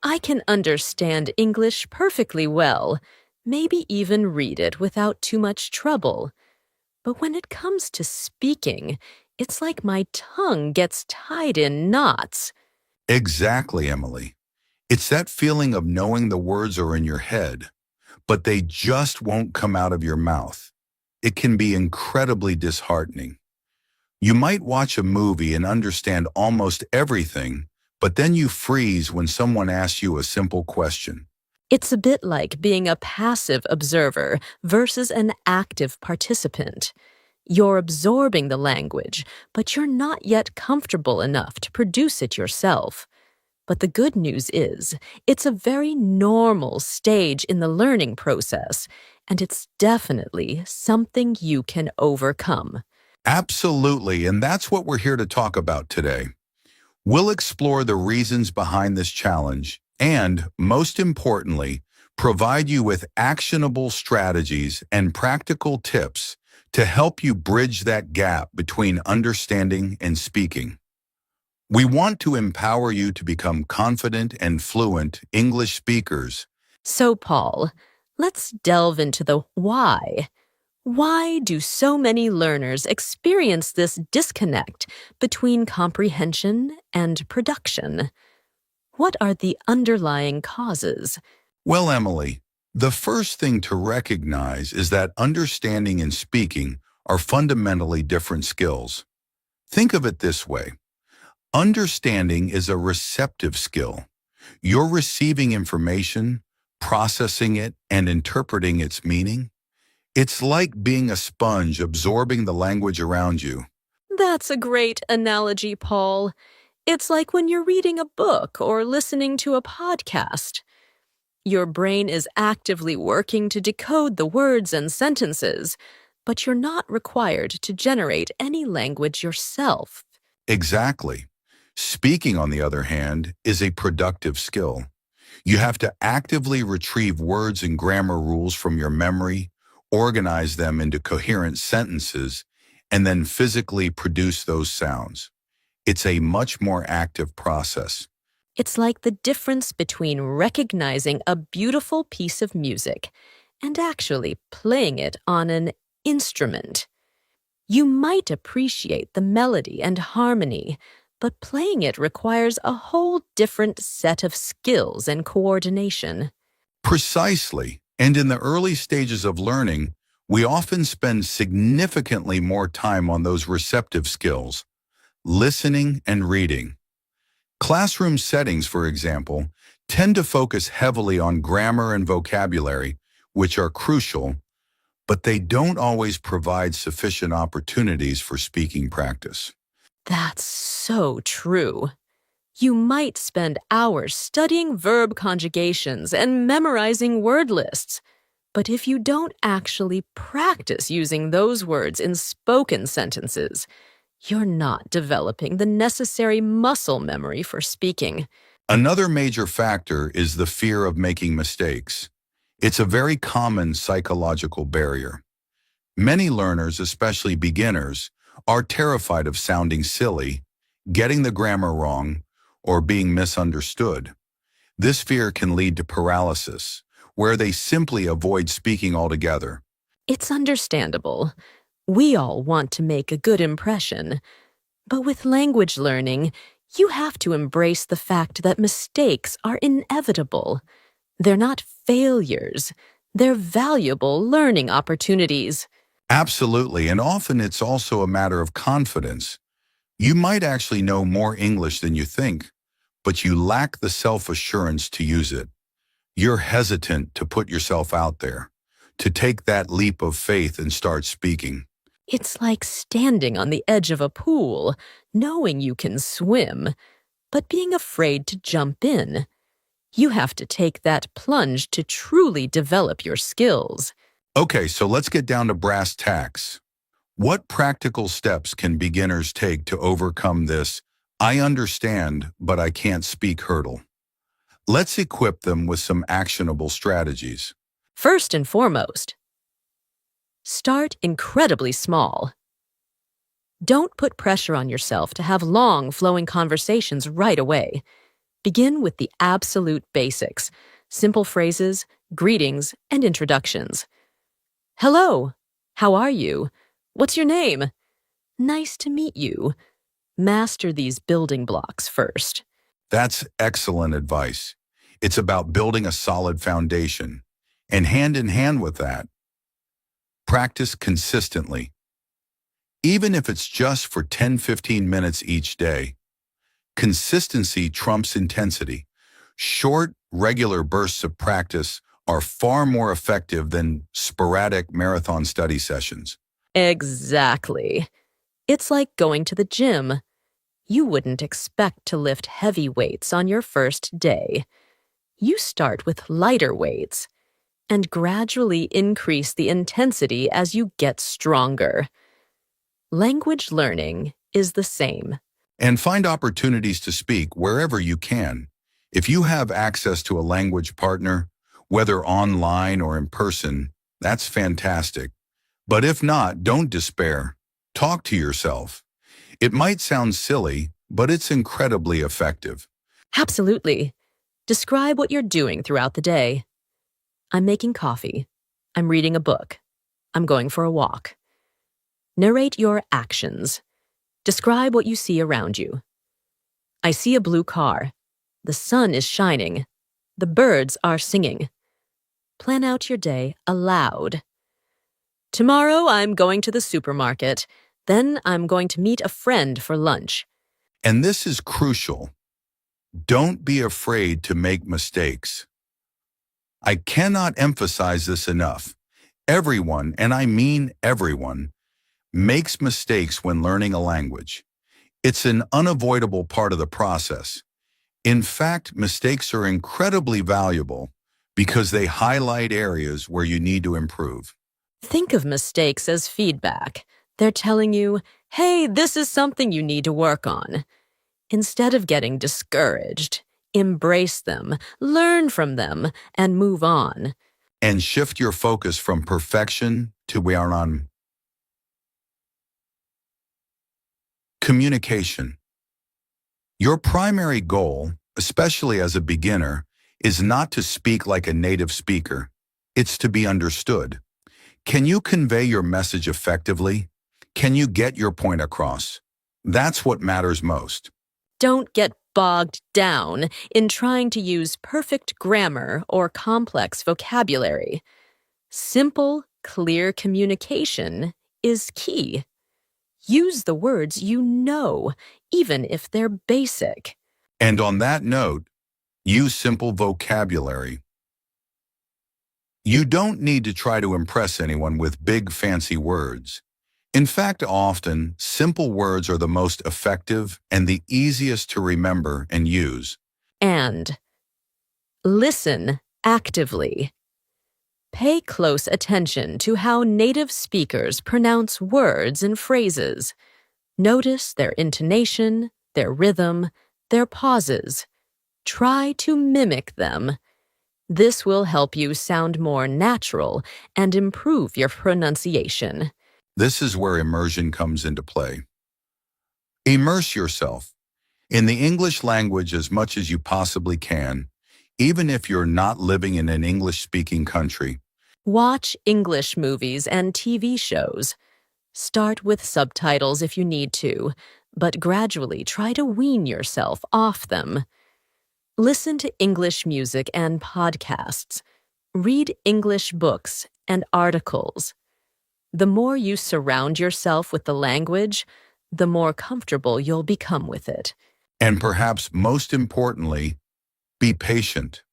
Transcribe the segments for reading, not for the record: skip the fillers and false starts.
I can understand English perfectly well, maybe even read it without too much trouble. But when it comes to speaking, it's like my tongue gets tied in knots. Exactly, Emily. It's that feeling of knowing the words are in your head, but they just won't come out of your mouth. It can be incredibly disheartening. You might watch a movie and understand almost everything, but then you freeze when someone asks you a simple question. It's a bit like being a passive observer versus an active participant. You're absorbing the language, but you're not yet comfortable enough to produce it yourself. But the good news is, it's a very normal stage in the learning process, and it's definitely something you can overcome. Absolutely, and that's what we're here to talk about today. We'll explore the reasons behind this challenge and, most importantly, provide you with actionable strategies and practical tips to help you bridge that gap between understanding and speaking. We want to empower you to become confident and fluent English speakers. So, Paul, let's delve into the why. Why do so many learners experience this disconnect between comprehension and production? What are the underlying causes? Well, Emily, the first thing to recognize is that understanding and speaking are fundamentally different skills. Think of it this way. Understanding is a receptive skill. You're receiving information, processing it, and interpreting its meaning. It's like being a sponge absorbing the language around you. That's a great analogy, Paul. It's like when you're reading a book or listening to a podcast. Your brain is actively working to decode the words and sentences, but you're not required to generate any language yourself. Exactly. Speaking, on the other hand, is a productive skill. You have to actively retrieve words and grammar rules from your memory, organize them into coherent sentences, and then physically produce those sounds. It's a much more active process. It's like the difference between recognizing a beautiful piece of music and actually playing it on an instrument. You might appreciate the melody and harmony, but playing it requires a whole different set of skills and coordination. Precisely. And in the early stages of learning, we often spend significantly more time on those receptive skills, listening and reading. Classroom settings, for example, tend to focus heavily on grammar and vocabulary, which are crucial, but they don't always provide sufficient opportunities for speaking practice. That's so true. You might spend hours studying verb conjugations and memorizing word lists, but if you don't actually practice using those words in spoken sentences, you're not developing the necessary muscle memory for speaking. Another major factor is the fear of making mistakes. It's a very common psychological barrier. Many learners, especially beginners, are terrified of sounding silly, getting the grammar wrong, or being misunderstood. This fear can lead to paralysis, where they simply avoid speaking altogether. It's understandable. We all want to make a good impression. But with language learning, you have to embrace the fact that mistakes are inevitable. They're not failures. They're valuable learning opportunities. Absolutely, and often it's also a matter of confidence. You might actually know more English than you think, but you lack the self-assurance to use it. You're hesitant to put yourself out there, to take that leap of faith and start speaking. It's like standing on the edge of a pool, knowing you can swim, but being afraid to jump in. You have to take that plunge to truly develop your skills. Okay, so let's get down to brass tacks. What practical steps can beginners take to overcome this "I understand, but I can't speak" hurdle? Let's equip them with some actionable strategies. First and foremost, start incredibly small. Don't put pressure on yourself to have long, flowing conversations right away. Begin with the absolute basics, simple phrases, greetings, and introductions. Hello, how are you? What's your name? Nice to meet you. Master these building blocks first. That's excellent advice. It's about building a solid foundation. And hand in hand with that, practice consistently. Even if it's just for 10-15 minutes each day, consistency trumps intensity. Short, regular bursts of practice are far more effective than sporadic marathon study sessions. Exactly. It's like going to the gym. You wouldn't expect to lift heavy weights on your first day. You start with lighter weights and gradually increase the intensity as you get stronger. Language learning is the same. And find opportunities to speak wherever you can. If you have access to a language partner, whether online or in person, that's fantastic. But if not, don't despair. Talk to yourself. It might sound silly, but it's incredibly effective. Absolutely. Describe what you're doing throughout the day. I'm making coffee. I'm reading a book. I'm going for a walk. Narrate your actions. Describe what you see around you. I see a blue car. The sun is shining. The birds are singing. Plan out your day aloud. Tomorrow I'm going to the supermarket. Then I'm going to meet a friend for lunch. And this is crucial. Don't be afraid to make mistakes. I cannot emphasize this enough. Everyone, and I mean everyone, makes mistakes when learning a language. It's an unavoidable part of the process. In fact, mistakes are incredibly valuable because they highlight areas where you need to improve. Think of mistakes as feedback. They're telling you, hey, this is something you need to work on. Instead of getting discouraged, embrace them, learn from them, and move on. And shift your focus from perfection to communication. Your primary goal, especially as a beginner, is not to speak like a native speaker. It's to be understood. Can you convey your message effectively? Can you get your point across? That's what matters most. Don't get bogged down in trying to use perfect grammar or complex vocabulary. Simple, clear communication is key. Use the words you know, even if they're basic. And on that note, use simple vocabulary. You don't need to try to impress anyone with big, fancy words. In fact, often, simple words are the most effective and the easiest to remember and use. And listen actively. Pay close attention to how native speakers pronounce words and phrases. Notice their intonation, their rhythm, their pauses. Try to mimic them. This will help you sound more natural and improve your pronunciation. This is where immersion comes into play. Immerse yourself in the English language as much as you possibly can, even if you're not living in an English-speaking country. Watch English movies and TV shows. Start with subtitles if you need to, but gradually try to wean yourself off them. Listen to English music and podcasts. Read English books and articles. The more you surround yourself with the language, the more comfortable you'll become with it. And perhaps most importantly, be patient.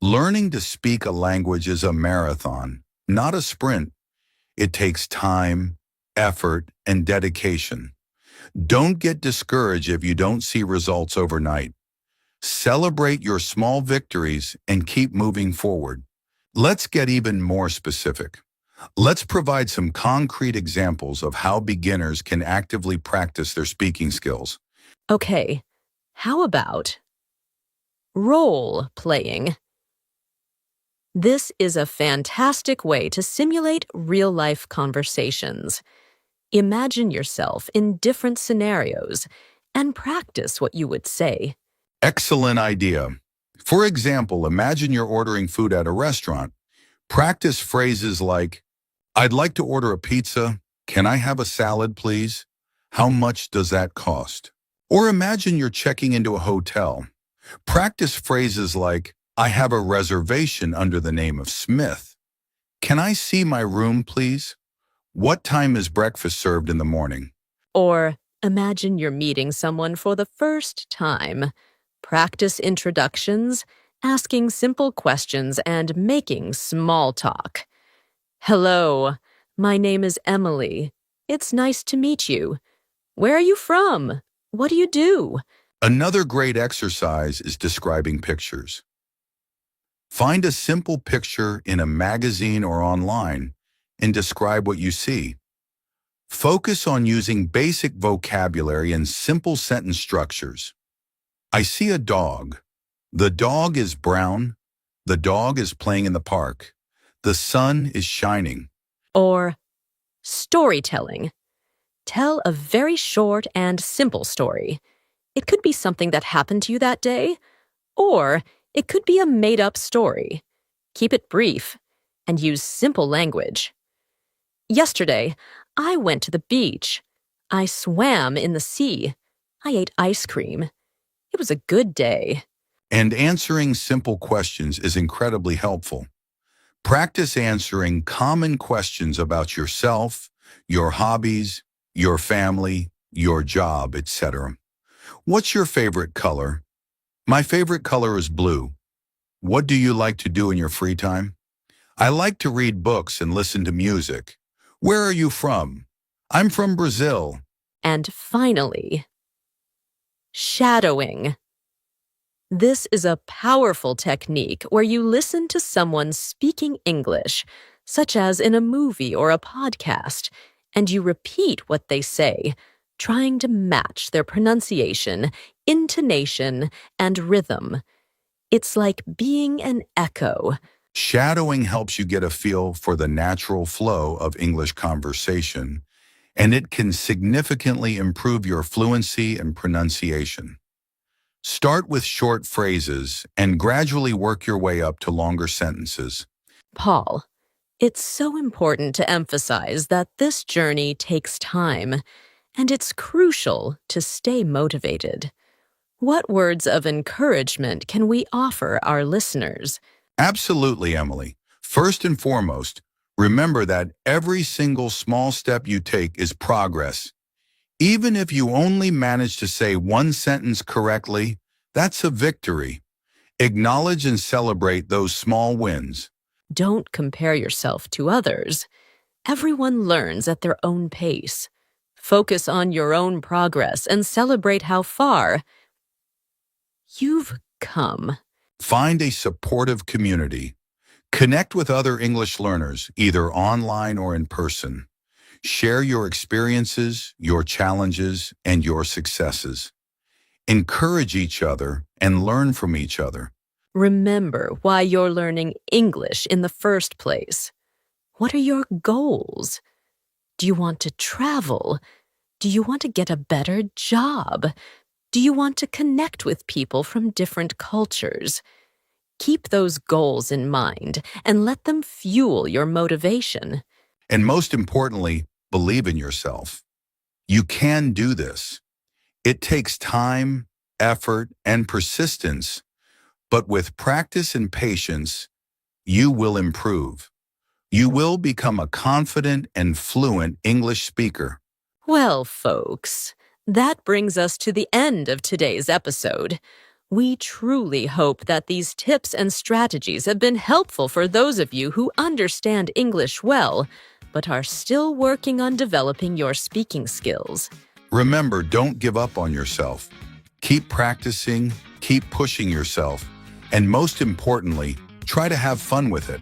Learning to speak a language is a marathon, not a sprint. It takes time, effort, and dedication. Don't get discouraged if you don't see results overnight. Celebrate your small victories and keep moving forward. Let's get even more specific. Let's provide some concrete examples of how beginners can actively practice their speaking skills. Okay, how about role playing? This is a fantastic way to simulate real-life conversations. Imagine yourself in different scenarios and practice what you would say. Excellent idea. For example, imagine you're ordering food at a restaurant. Practice phrases like, I'd like to order a pizza. Can I have a salad, please? How much does that cost? Or imagine you're checking into a hotel. Practice phrases like, I have a reservation under the name of Smith. Can I see my room, please? What time is breakfast served in the morning? Or imagine you're meeting someone for the first time. Practice introductions, asking simple questions, and making small talk. Hello, my name is Emily. It's nice to meet you. Where are you from? What do you do? Another great exercise is describing pictures. Find a simple picture in a magazine or online and describe what you see. Focus on using basic vocabulary and simple sentence structures. I see a dog. The dog is brown. The dog is playing in the park. The sun is shining. Or storytelling. Tell a very short and simple story. It could be something that happened to you that day, or it could be a made-up story. Keep it brief and use simple language. Yesterday, I went to the beach. I swam in the sea. I ate ice cream. It was a good day. And answering simple questions is incredibly helpful. Practice answering common questions about yourself, your hobbies, your family, your job, etc. What's your favorite color? My favorite color is blue. What do you like to do in your free time? I like to read books and listen to music. Where are you from? I'm from Brazil. And finally, shadowing. This is a powerful technique where you listen to someone speaking English, such as in a movie or a podcast, and you repeat what they say, trying to match their pronunciation, intonation, and rhythm. It's like being an echo. Shadowing helps you get a feel for the natural flow of English conversation, and it can significantly improve your fluency and pronunciation. Start with short phrases and gradually work your way up to longer sentences. Paul, it's so important to emphasize that this journey takes time, and it's crucial to stay motivated. What words of encouragement can we offer our listeners? Absolutely, Emily. First and foremost, remember that every single small step you take is progress. Even if you only manage to say one sentence correctly, that's a victory. Acknowledge and celebrate those small wins. Don't compare yourself to others. Everyone learns at their own pace. Focus on your own progress and celebrate how far you've come. Find a supportive community. Connect with other English learners, either online or in person. Share your experiences, your challenges, and your successes. Encourage each other and learn from each other. Remember why you're learning English in the first place. What are your goals? Do you want to travel? Do you want to get a better job? Do you want to connect with people from different cultures? Keep those goals in mind and let them fuel your motivation. And most importantly, believe in yourself. You can do this. It takes time, effort, and persistence, but with practice and patience, you will improve. You will become a confident and fluent English speaker. Well, folks, that brings us to the end of today's episode. We truly hope that these tips and strategies have been helpful for those of you who understand English well, but are still working on developing your speaking skills. Remember, don't give up on yourself. Keep practicing, keep pushing yourself, and most importantly, try to have fun with it.